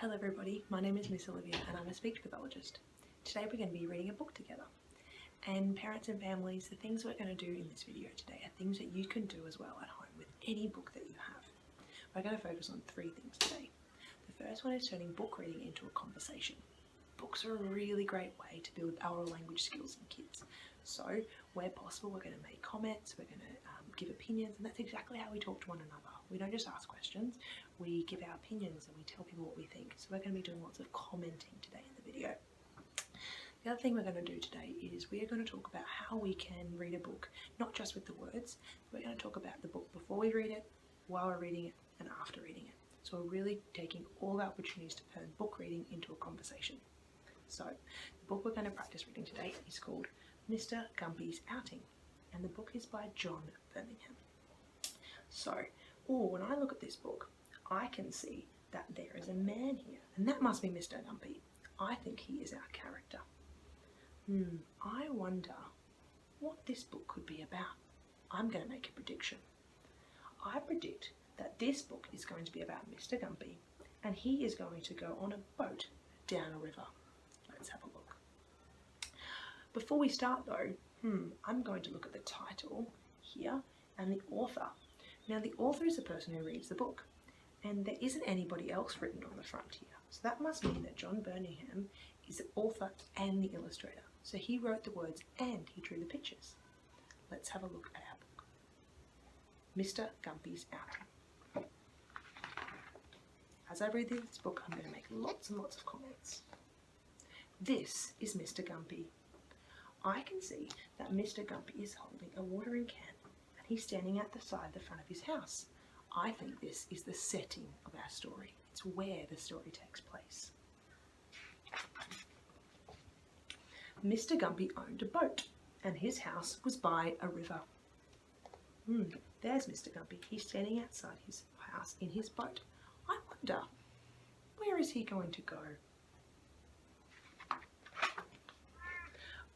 Hello everybody, my name is Miss Olivia and I'm a speech pathologist. Today we're going to be reading a book together. And parents and families, the things we're going to do in this video today are things that you can do as well at home with any book that you have. We're going to focus on three things today. The first one is turning book reading into a conversation. Books are a really great way to build oral language skills in kids. So where possible we're going to make comments, we're going to give opinions, and that's exactly how we talk to one another. We don't just ask questions, we give our opinions and we tell people what we think. So we're going to be doing lots of commenting today in the video. The other thing we're going to do today is we are going to talk about how we can read a book, not just with the words. We're going to talk about the book before we read it, while we're reading it, and after reading it. So we're really taking all the opportunities to turn book reading into a conversation. So the book we're going to practice reading today is called Mr. Gumpy's Outing, and the book is by John Birmingham. So, when I look at this book, I can see that there is a man here, and that must be Mr. Gumpy. I think he is our character. I wonder what this book could be about. I'm going to make a prediction. I predict that this book is going to be about Mr. Gumpy, and he is going to go on a boat down a river. Let's have a look. Before we start though, I'm going to look at the title here and the author. Now the author is the person who reads the book, and there isn't anybody else written on the front here. So that must mean that John Birmingham is the author and the illustrator. So he wrote the words and he drew the pictures. Let's have a look at our book. Mr. Gumpy's Outing. As I read this book, I'm going to make lots and lots of comments. This is Mr. Gumpy. I can see that Mr. Gumpy is holding a watering can and he's standing at the front of his house. I think this is the setting of our story. It's where the story takes place. Mr. Gumpy owned a boat and his house was by a river. There's Mr. Gumpy. He's standing outside his house in his boat. I wonder, where is he going to go?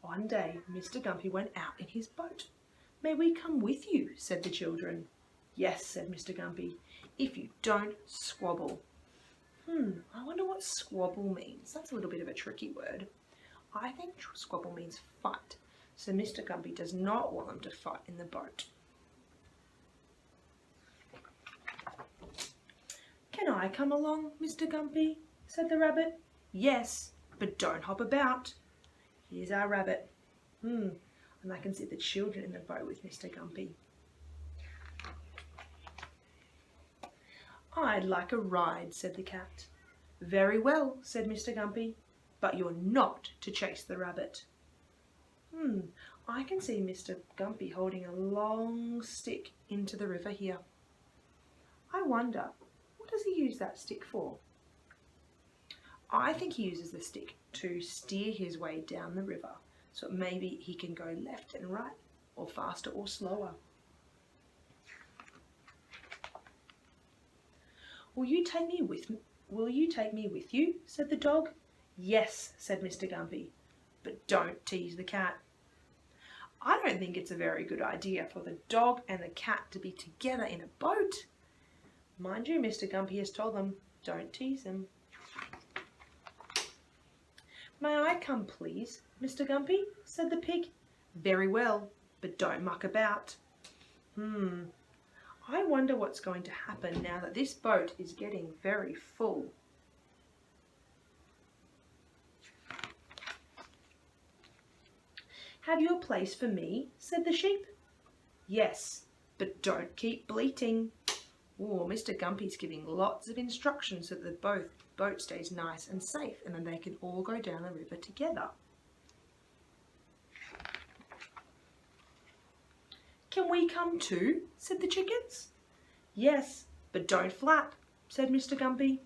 One day, Mr. Gumpy went out in his boat. "May we come with you?" said the children. "Yes," said Mr. Gumpy, "if you don't squabble." I wonder what squabble means. That's a little bit of a tricky word. I think squabble means fight. So Mr. Gumpy does not want them to fight in the boat. "Can I come along, Mr. Gumpy?" said the rabbit. "Yes, but don't hop about." Here's our rabbit. And I can see the children in the boat with Mr. Gumpy. "I'd like a ride," said the cat. "Very well," said Mr. Gumpy, "but you're not to chase the rabbit." I can see Mr. Gumpy holding a long stick into the river here. I wonder, what does he use that stick for? I think he uses the stick to steer his way down the river, so maybe he can go left and right, or faster or slower. Will you take me with you?" said the dog. "Yes," said Mr. Gumpy, "but don't tease the cat." I don't think it's a very good idea for the dog and the cat to be together in a boat. Mind you, Mr. Gumpy has told them, don't tease them. "May I come, please, Mr. Gumpy?" said the pig. "Very well, but don't muck about." I wonder what's going to happen now that this boat is getting very full. "Have you a place for me?" said the sheep. "Yes, but don't keep bleating." Mr. Gumpy's giving lots of instructions so that the boat stays nice and safe, and then they can all go down the river together. "Can we come too?" said the chickens. "Yes, but don't flap," said Mr. Gumpy.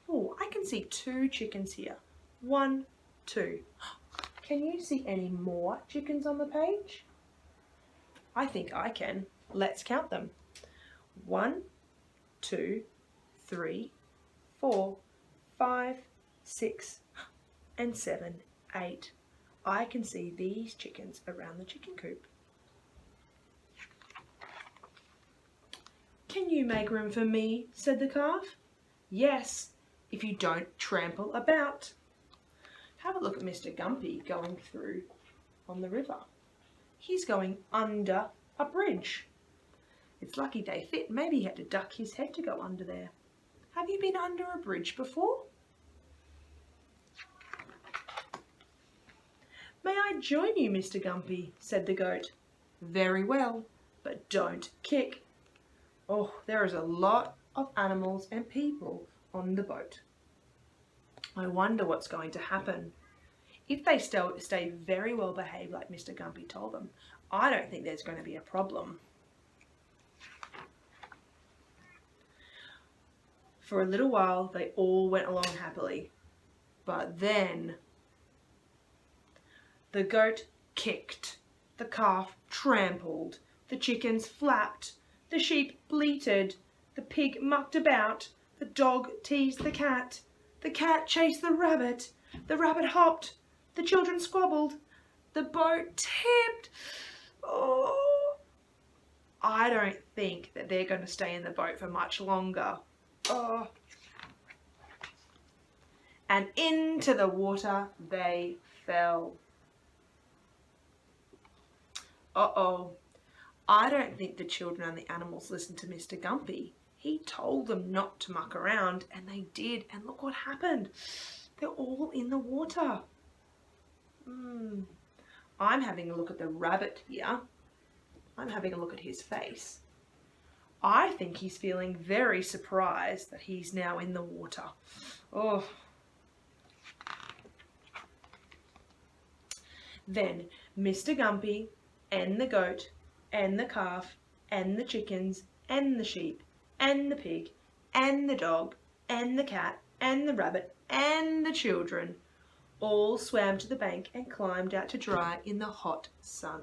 I can see 2 chickens here. 1, 2. Can you see any more chickens on the page? I think I can. Let's count them. 1, 2, 3, 4, 5, 6, and 7, 8. I can see these chickens around the chicken coop. "Can you make room for me?" said the calf. "Yes, if you don't trample about. Have a look at Mr. Gumpy going through on the river. He's going under a bridge. It's lucky they fit. Maybe he had to duck his head to go under there. Have you been under a bridge before? May I join you, Mr. Gumpy? Said the goat. Very well, but don't kick. Oh, there is a lot of animals and people on the boat. I wonder what's going to happen. If they stay very well behaved like Mr. Gumpy told them, I don't think there's going to be a problem. For a little while, they all went along happily. But then the goat kicked, the calf trampled, the chickens flapped, the sheep bleated, the pig mucked about, the dog teased the cat chased the rabbit hopped, the children squabbled, the boat tipped. Oh, I don't think that they're going to stay in the boat for much longer. Oh. And into the water they fell. Uh-oh. I don't think the children and the animals listened to Mr. Gumpy. He told them not to muck around, and they did. And look what happened. They're all in the water. I'm having a look at the rabbit here. I'm having a look at his face. I think he's feeling very surprised that he's now in the water. Oh. Then Mr. Gumpy and the goat and the calf and the chickens and the sheep and the pig and the dog and the cat and the rabbit and the children all swam to the bank and climbed out to dry in the hot sun.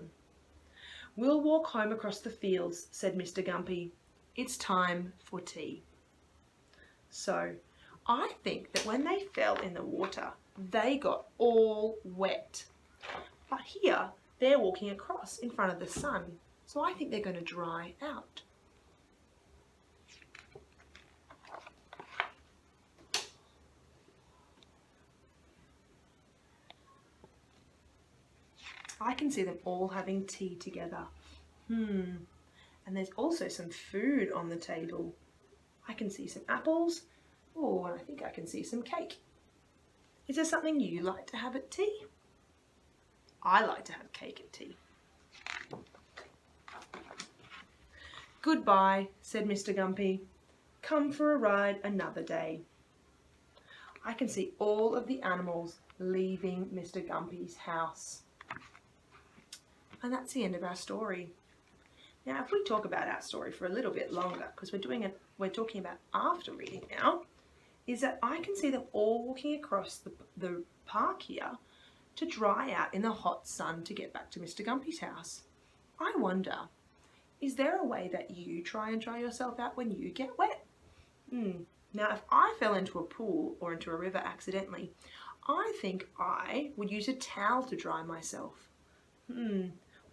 We'll walk home across the fields, said Mr. Gumpy. It's time for tea. So I think that when they fell in the water, they got all wet. But here, they're walking across in front of the sun, so I think they're going to dry out. I can see them all having tea together. And there's also some food on the table. I can see some apples. Oh, and I think I can see some cake. Is there something you like to have at tea? I like to have cake at tea. Goodbye, said Mr. Gumpy. Come for a ride another day. I can see all of the animals leaving Mr. Gumpy's house. And that's the end of our story. Now, if we talk about our story for a little bit longer, because we're talking about after reading now, is that I can see them all walking across the park here to dry out in the hot sun to get back to Mr. Gumpy's house. I wonder, is there a way that you try and dry yourself out when you get wet? Now, if I fell into a pool or into a river accidentally, I think I would use a towel to dry myself.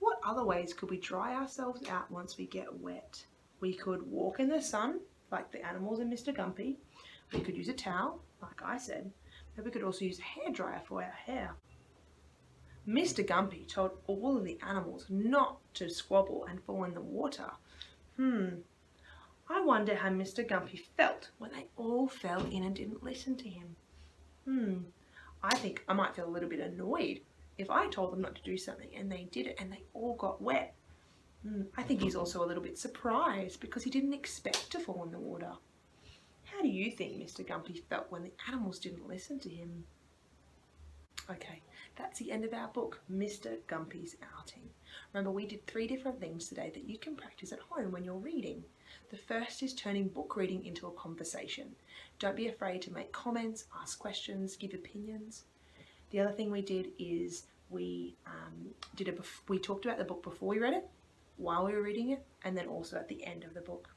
What other ways could we dry ourselves out once we get wet? We could walk in the sun, like the animals and Mr. Gumpy. We could use a towel, like I said. But we could also use a hairdryer for our hair. Mr. Gumpy told all of the animals not to squabble and fall in the water. I wonder how Mr. Gumpy felt when they all fell in and didn't listen to him. I think I might feel a little bit annoyed if I told them not to do something and they did it and they all got wet. I think he's also a little bit surprised because he didn't expect to fall in the water. How do you think Mr. Gumpy felt when the animals didn't listen to him? Okay, that's the end of our book, Mr. Gumpy's Outing. Remember, we did 3 different things today that you can practice at home when you're reading. The first is turning book reading into a conversation. Don't be afraid to make comments, ask questions, give opinions. The other thing we did is we talked about the book before we read it, while we were reading it, and then also at the end of the book.